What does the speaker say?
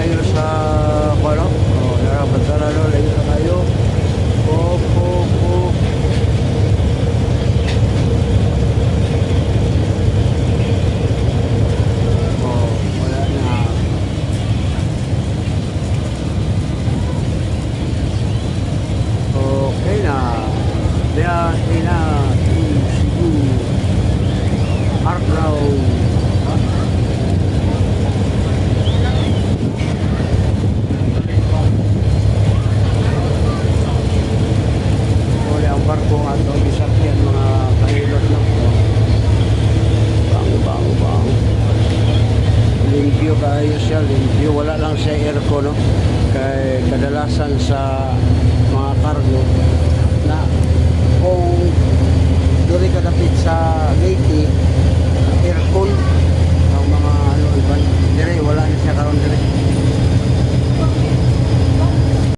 kayo sa ano? Oh, narapat na layo na kayo. Po. Oh, wala na. Okay na. Biyahe na. Cebu. Argao. Barko nga ito, isakyan mga kahilot lang ito. Bang. Limpyo kayo siya, limpyo. Wala lang siya aircon, no? Kaya kadalasan sa mga cargo na kung duri ka dapit sa Leyte, aircon